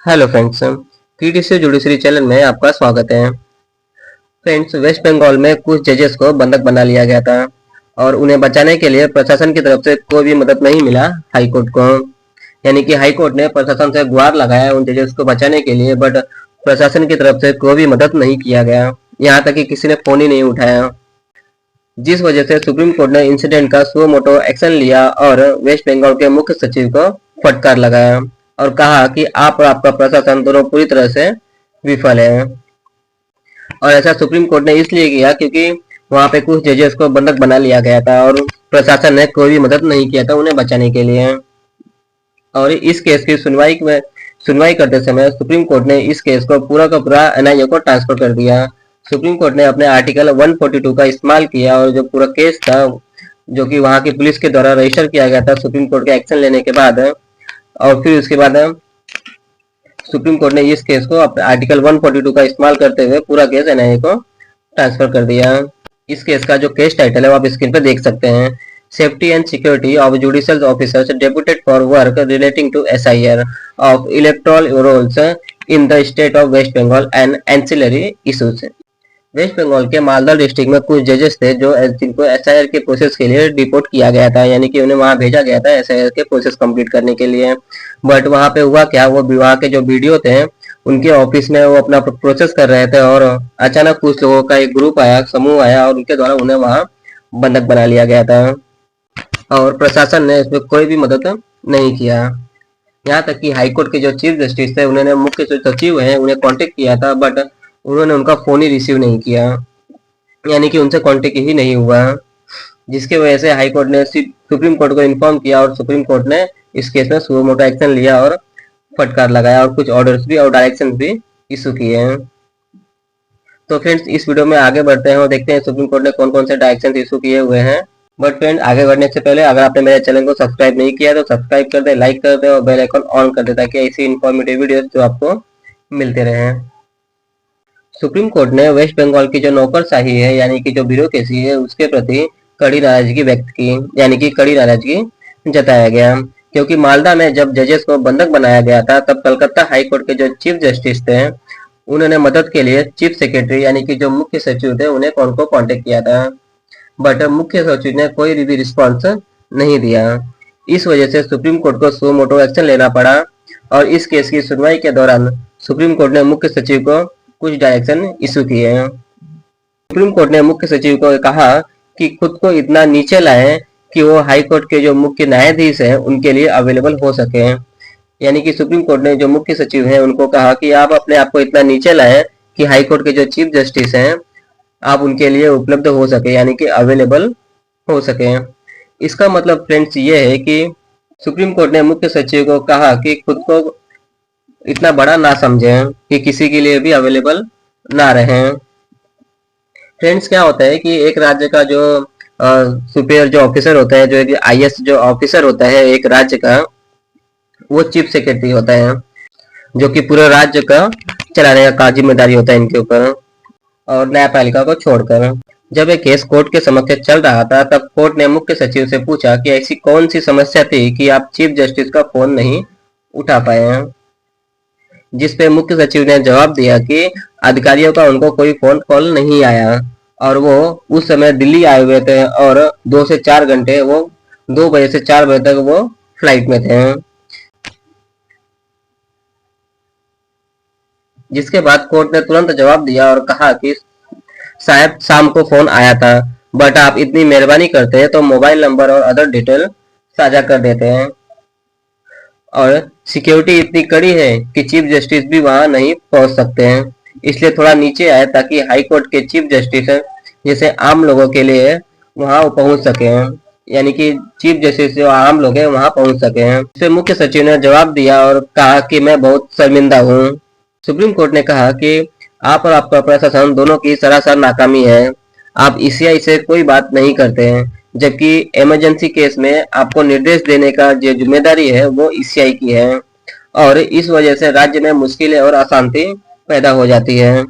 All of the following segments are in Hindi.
Hello friends, TTC judiciary channel में आपका स्वागत है। फ्रेंड्स, वेस्ट बंगाल में कुछ जजेस को बंधक बना लिया गया था और उन्हें बचाने के लिए प्रशासन की तरफ से कोई भी मदद नहीं मिला हाई कोर्ट को। यानी कि हाई कोर्ट ने प्रशासन से गुहार लगाया उन जजेस को बचाने के लिए, बट प्रशासन की तरफ से कोई भी मदद नहीं किया गया। यहाँ तक कि किसी ने फोन ही नहीं उठाया, जिस वजह से सुप्रीम कोर्ट ने इंसिडेंट का सो मोटो एक्शन लिया और वेस्ट बंगाल के मुख्य सचिव को फटकार लगाया और कहा कि आप और आपका प्रशासन दोनों पूरी तरह से विफल है। और ऐसा सुप्रीम कोर्ट ने इसलिए किया क्योंकि वहां पे कुछ जजेस को बंधक बना लिया गया था और प्रशासन ने कोई भी मदद नहीं किया था उन्हें बचाने के लिए। और इस केस की सुनवाई करते समय सुप्रीम कोर्ट ने इस केस को पूरा का पूरा एनआईए को ट्रांसफर कर दिया। सुप्रीम कोर्ट ने अपने आर्टिकल 142 का इस्तेमाल किया और जो पूरा केस था, जो कि वहां की पुलिस के द्वारा रजिस्टर किया गया था सुप्रीम कोर्ट के एक्शन लेने के बाद, और फिर उसके बाद सुप्रीम कोर्ट ने इस केस को आर्टिकल 142 का इस्तेमाल करते हुए पूरा केस एनआईए को ट्रांसफर कर दिया। इस केस का जो केस टाइटल है वो आप स्क्रीन पर देख सकते हैं। Safety and security of judicial officers deputed for work relating to SIR of electoral rolls in the state of West Bengal and ancillary issues. West Bengal के मालदा डिस्ट्रिक्ट में कुछ जजेस थे जिनको एसआईआर के प्रोसेस के लिए डिपोर्ट किया गया था, यानी कि उन्हें वहां भेजा गया था एसआईआर के प्रोसेस कंप्लीट करने के लिए। बट वहां पे हुआ क्या, वो वहां के जो वीडियो थे उनके ऑफिस में वो अपना प्रोसेस कर रहे थे और अचानक कुछ लोगों का एक ग्रुप आया, समूह आया और उनके द्वारा उन्हें वहां बंधक बना लिया गया था और प्रशासन ने इसमें कोई भी मदद नहीं किया। यहाँ तक कि हाईकोर्ट के जो चीफ जस्टिस थे उन्होंने मुख्य जो सचिव हैं उन्हें कांटेक्ट किया था, बट उन्होंने उनका फोन ही रिसीव नहीं किया, यानी कि उनसे कांटेक्ट ही नहीं हुआ, जिसकी वजह से हाई कोर्ट ने सुप्रीम कोर्ट को इन्फॉर्म किया और सुप्रीम कोर्ट ने इस केस में सुओ मोटो एक्शन लिया और फटकार लगाया और कुछ ऑर्डर्स भी और डायरेक्शन भी इशू किए हैं। तो फ्रेंड्स, इस वीडियो में आगे बढ़ते हैं और देखते हैं सुप्रीम कोर्ट ने कौन कौन से डायरेक्शन इशू किए हुए हैं। बट फ्रेंड, आगे बढ़ने से पहले अगर आपने मेरे चैनल को सब्सक्राइब नहीं किया तो सब्सक्राइब कर दे, लाइक कर दे और बेल आइकन ऑन कर दे ताकि ऐसी इन्फॉर्मेटिव वीडियो जो आपको मिलते रहे। सुप्रीम कोर्ट ने वेस्ट बंगाल की जो नौकरशाही है, यानी कि जो ब्यूरोक्रेसी है, उसके प्रति कड़ी नाराजगी व्यक्त की, यानी कि कड़ी नाराजगी जताया गया। क्योंकि मालदा में जब जजेस को बंधक बनाया गया था तब कलकत्ता हाई कोर्ट के जो चीफ जस्टिस थे उन्होंने मदद के लिए चीफ सेक्रेटरी यानी कि जो मुख्य सचिव थे उन्हें उनको कांटेक्ट किया था, बट मुख्य सचिव ने कोई भी रिस्पॉन्स नहीं दिया। इस वजह से सुप्रीम कोर्ट को सो मोटो एक्शन लेना पड़ा और इस केस की सुनवाई के दौरान सुप्रीम कोर्ट ने मुख्य सचिव को कुछ डायरेक्शन इशू किए हैं। सुप्रीम कोर्ट ने मुख्य सचिव को कहा कि खुद को इतना नीचे लाएं कि वो हाई कोर्ट के जो मुख्य न्यायाधीश हैं उनके लिए अवेलेबल हो सके। यानी कि सुप्रीम कोर्ट ने जो मुख्य सचिव हैं उनको कहा कि आप अपने आप को इतना नीचे लाएं कि हाई कोर्ट के जो चीफ जस्टिस हैं आप उनके लिए उपलब्ध हो सके, यानी कि अवेलेबल हो सके। इसका मतलब फ्रेंड्स ये है कि सुप्रीम कोर्ट ने मुख्य सचिव को कहा कि खुद को इतना बड़ा ना समझें कि किसी के लिए भी अवेलेबल ना रहें। फ्रेंड्स, क्या होता है कि एक राज्य का जो सुपीरियर जो ऑफिसर होता है, जो एक आईएएस जो ऑफिसर होता है एक राज्य का, वो चीफ सेक्रेटरी होता है, जो कि पूरे राज्य का चलाने का जिम्मेदारी होता है इनके ऊपर और न्यायपालिका को छोड़कर। जब एक केस कोर्ट के समक्ष चल रहा था तब कोर्ट ने मुख्य सचिव से पूछा कि ऐसी कौन सी समस्या थी कि आप चीफ जस्टिस का फोन नहीं उठा पाए हैं, जिस पे मुख्य सचिव ने जवाब दिया कि अधिकारियों का उनको कोई फोन कॉल नहीं आया और वो उस समय दिल्ली आए हुए थे और 2 से 4 घंटे वो 2 बजे से 4 बजे तक वो फ्लाइट में थे। जिसके बाद कोर्ट ने तुरंत जवाब दिया और कहा कि शायद शाम को फोन आया था, बट आप इतनी मेहरबानी करते हैं तो मोबाइल नंबर और अदर डिटेल साझा कर देते हैं। और सिक्योरिटी इतनी कड़ी है कि चीफ जस्टिस भी वहां नहीं पहुंच सकते हैं, इसलिए थोड़ा नीचे आए ताकि हाई कोर्ट के चीफ जस्टिस जैसे आम लोगों के लिए वहां पहुंच सके, यानी कि चीफ जस्टिस जो आम लोग हैं वहां पहुंच सके हैं। इससे मुख्य सचिव ने जवाब दिया और कहा कि मैं बहुत शर्मिंदा हूँ। सुप्रीम कोर्ट ने कहा कि आप और आपका प्रशासन दोनों की सरासर नाकामी है। आप ईसीआई से कोई बात नहीं करते हैं, जबकि इमरजेंसी केस में आपको निर्देश देने का जो जिम्मेदारी है वो ईसीआई की है और इस वजह से राज्य में मुश्किलें और अशांति पैदा हो जाती है।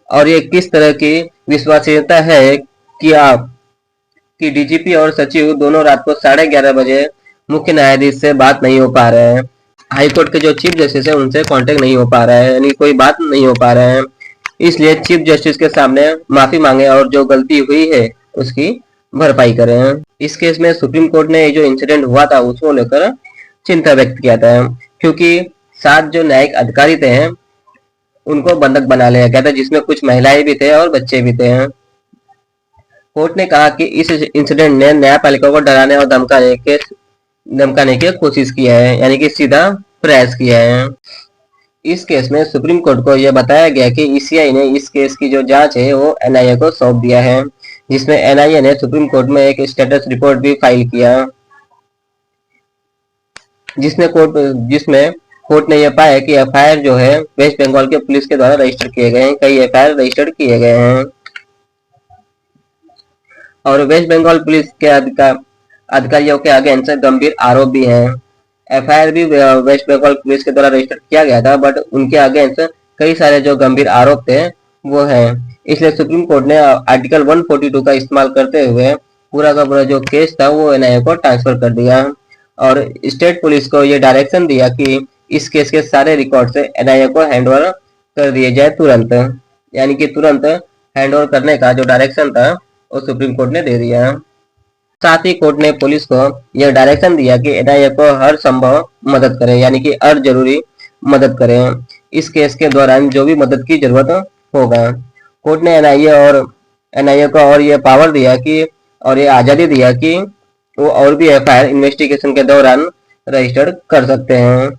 और ये किस तरह की विश्वसनीयता है कि आप कि डीजीपी और सचिव दोनों रात को 11:30 बजे मुख्य न्यायाधीश से बात नहीं हो पा रहे हैं। हाईकोर्ट के जो चीफ जस्टिस है उनसे कांटेक्ट नहीं हो पा रहा है, यानी कोई बात नहीं हो पा रहा है। इसलिए चीफ जस्टिस के सामने माफी मांगे और जो गलती हुई है उसकी भरपाई करें। इस केस में सुप्रीम कोर्ट ने जो इंसिडेंट हुआ था उसको लेकर चिंता व्यक्त किया था, क्योंकि 7 जो न्यायिक अधिकारी थे उनको बंधक बना लिया गया था, जिसमें कुछ महिलाएं भी थे और बच्चे भी थे। कोर्ट ने कहा कि इस इंसिडेंट ने न्यायपालिका को डराने और धमकाने की कोशिश किया है, यानी कि सीधा प्रयास किया है। इस केस में सुप्रीम कोर्ट को यह बताया गया कि ईसीआई ने इस केस की जो जांच है वो एनआईए को सौंप दिया है, जिसमें एनआईए ने सुप्रीम कोर्ट में एक स्टेटस रिपोर्ट भी फाइल किया, जिसमें कोर्ट ने यह पाया कि एफआईआर जो है वेस्ट बंगाल के पुलिस के द्वारा रजिस्टर किए गए हैं, कई एफआईआर रजिस्टर किए गए हैं और वेस्ट बंगाल पुलिस के अधिकारियों के अगेंस्ट गंभीर आरोप भी हैं। एफआईआर भी वेस्ट बंगाल पुलिस के द्वारा रजिस्टर किया गया था, बट उनके अगेंस्ट कई सारे जो गंभीर आरोप थे वो हैं। इसलिए सुप्रीम कोर्ट ने आर्टिकल 142 का इस्तेमाल करते हुए पूरा का पूरा जो केस था वो एनआईए को ट्रांसफर कर दिया और स्टेट पुलिस को ये डायरेक्शन दिया कि इस केस के सारे रिकॉर्ड से एनआईए को हैंडओवर कर दिए जाए तुरंत, यानी कि तुरंत हैंडओवर करने का जो डायरेक्शन था वो सुप्रीम कोर्ट ने दे दिया। साथ ही कोर्ट ने पुलिस को यह डायरेक्शन दिया कि एनआईए को हर संभव मदद करें, यानी कि हर जरूरी मदद करें इस केस के दौरान जो भी मदद की जरूरत होगा। कोर्ट ने एनआईए को और ये पावर दिया कि और ये आजादी दिया कि वो और भी एफआईआर इन्वेस्टिगेशन के दौरान रजिस्टर कर सकते हैं।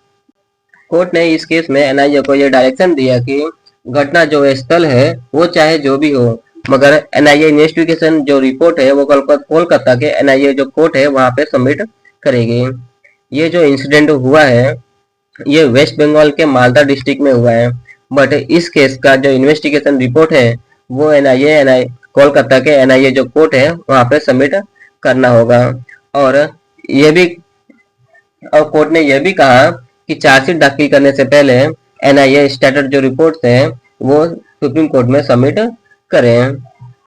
कोर्ट ने इस केस में एनआईए को यह डायरेक्शन दिया कि घटना जो स्थल है वो चाहे जो भी हो, मगर एनआईए इन्वेस्टिगेशन जो रिपोर्ट है वो कोलकाता के एनआईए जो कोर्ट है वहां पे सबमिट करेगी। ये जो इंसिडेंट हुआ है ये वेस्ट बंगाल के मालदा डिस्ट्रिक्ट में हुआ है, बट इस केस का जो इन्वेस्टिगेशन रिपोर्ट है वो एनआईए कोलकाता के एनआईए जो कोर्ट है वहां पे सबमिट करना होगा। और ये भी और कोर्ट ने यह भी कहा कि चार्जशीट दाखिल करने से पहले एनआईए स्टेटस जो रिपोर्ट है वो सुप्रीम कोर्ट में सबमिट करें।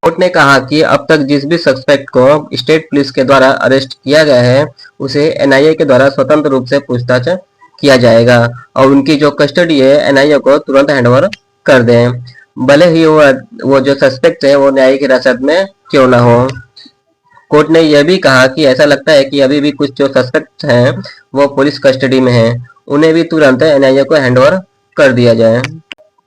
कोर्ट ने कहा कि अब तक जिस भी सस्पेक्ट को स्टेट पुलिस के द्वारा अरेस्ट किया गया है उसे एनआईए के द्वारा स्वतंत्र रूप से पूछताछ किया जाएगा और उनकी जो कस्टडी है एनआईए को तुरंत हैंडओवर कर दें, भले ही वो जो सस्पेक्ट है वो न्यायिक हिरासत में क्यों ना हो। कोर्ट ने यह भी कहा कि ऐसा लगता है कि अभी भी कुछ जो सस्पेक्ट हैं वो पुलिस कस्टडी में हैं, उन्हें भी तुरंत एनआईए को हैंडओवर कर दिया जाए।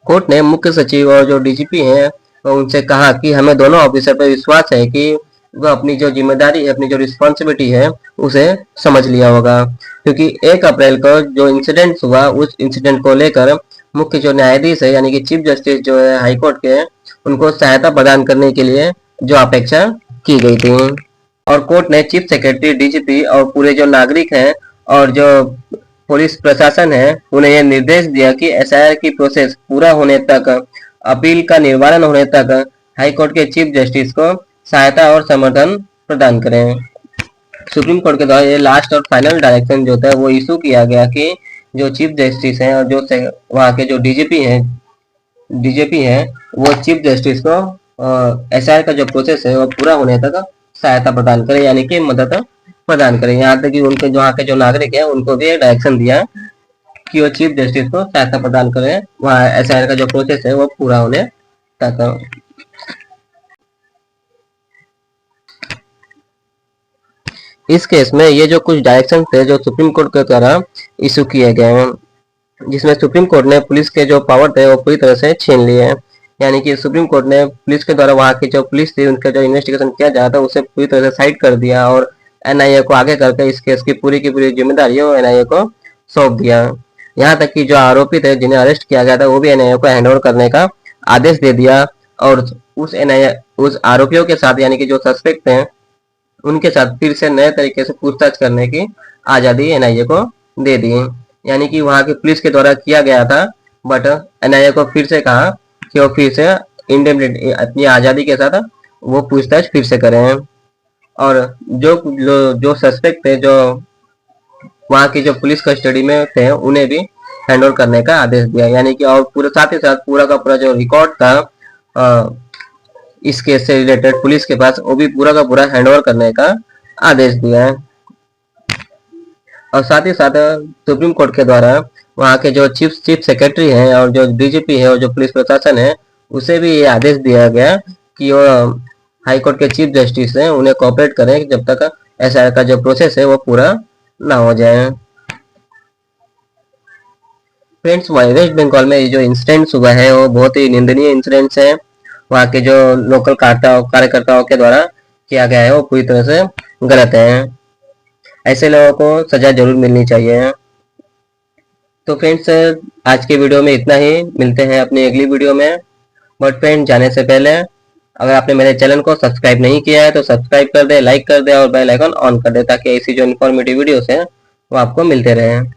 कोर्ट ने मुख्य सचिव और जो डीजीपी हैं उनसे कहा कि हमें दोनों ऑफिसर पर विश्वास है कि वह अपनी जो जिम्मेदारी है, अपनी जो रिस्पॉन्सिबिलिटी है उसे समझ लिया होगा, क्योंकि 1 अप्रैल को जो इंसिडेंट हुआ उस इंसिडेंट को लेकर मुख्य जो न्यायाधीश है यानी कि चीफ जस्टिस जो है हाईकोर्ट के उनको सहायता प्रदान करने के लिए जो अपेक्षा की गई थी। और कोर्ट ने चीफ सेक्रेटरी, डीजीपी और पूरे जो नागरिक हैं और जो पुलिस प्रशासन है उन्हें यह निर्देश दिया कि एसआईआर की प्रोसेस पूरा होने तक, अपील का निवारण होने तक हाईकोर्ट के चीफ जस्टिस को सहायता और समर्थन प्रदान करें। सुप्रीम कोर्ट के द्वारा ये लास्ट और फाइनल डायरेक्शन जो था वो इशू किया गया कि जो चीफ जस्टिस हैं और जो वहाँ के जो डीजीपी हैं वो चीफ जस्टिस को एसआईआर का जो प्रोसेस है वो पूरा होने तक सहायता प्रदान करें, यानी कि मदद प्रदान करें। यहाँ तक कि उनके जो वहाँ के जो नागरिक हैं उनको भी डायरेक्शन दिया कि वो चीफ जस्टिस को सहायता प्रदान करें वहाँ एसआईआर का जो प्रोसेस है वो पूरा होने तक। इस केस में ये जो कुछ डायरेक्शन थे जो सुप्रीम कोर्ट के द्वारा इशू किए गए हैं, जिसमें सुप्रीम कोर्ट ने पुलिस के जो पावर थे वो पूरी तरह से छीन लिए हैं, यानी कि सुप्रीम कोर्ट ने पुलिस के द्वारा वहाँ की जो पुलिस थी उनका जो इन्वेस्टिगेशन किया जा रहा था उसे पूरी तरह से साइड कर दिया और एनआईए को आगे करके इस केस की पूरी जिम्मेदारी है वो एनआईए को सौंप दिया। यहाँ तक कि जो आरोपी थे जिन्हें अरेस्ट किया गया था वो भी एनआईए को हैंडओवर करने का आदेश दे दिया और उस आरोपियों के साथ यानी कि जो सस्पेक्ट हैं उनके साथ फिर से नए तरीके से पूछताछ करने की आजादी एनआईए को दे दी, यानी कि वहां की पुलिस के द्वारा किया गया था, बट एनआईए को फिर से कहा कि वो फिर से इंडेमनिटी अपनी आजादी के साथ वो पूछताछ फिर से करें और जो सस्पेक्ट थे जो वहां की जो पुलिस कस्टडी में थे उन्हें भी हैंडओवर करने का आदेश दिया, यानी कि और पूरे साथ ही साथ पूरा का पूरा जो रिकॉर्ड था इस केस से रिलेटेड पुलिस के पास वो भी पूरा का पूरा हैंडओवर करने का आदेश दिया है। और साथ ही साथ सुप्रीम कोर्ट के द्वारा वहाँ के जो चीफ सेक्रेटरी हैं और जो डीजीपी है और जो पुलिस प्रशासन है उसे भी ये आदेश दिया गया कि वो हाई कोर्ट के चीफ जस्टिस हैं उन्हें कोऑपरेट करें जब तक एसआईआर का जो प्रोसेस है वो पूरा ना हो जाए। फ्रेंड्स, वेस्ट बंगाल में ये जो इंसिडेंट्स हुआ है वो बहुत ही निंदनीय इंसिडेंट्स है। वहाँ के जो लोकल कार्यकर्ताओं के द्वारा किया गया है वो पूरी तरह से गलत है। ऐसे लोगों को सजा जरूर मिलनी चाहिए। तो फ्रेंड्स, आज के वीडियो में इतना ही। मिलते हैं अपनी अगली वीडियो में। बट फ्रेंड, जाने से पहले अगर आपने मेरे चैनल को सब्सक्राइब नहीं किया है तो सब्सक्राइब कर दे, लाइक कर दे और बेल आइकन ऑन कर दे ताकि ऐसी जो इन्फॉर्मेटिव वीडियोस हैं वो आपको मिलते रहें।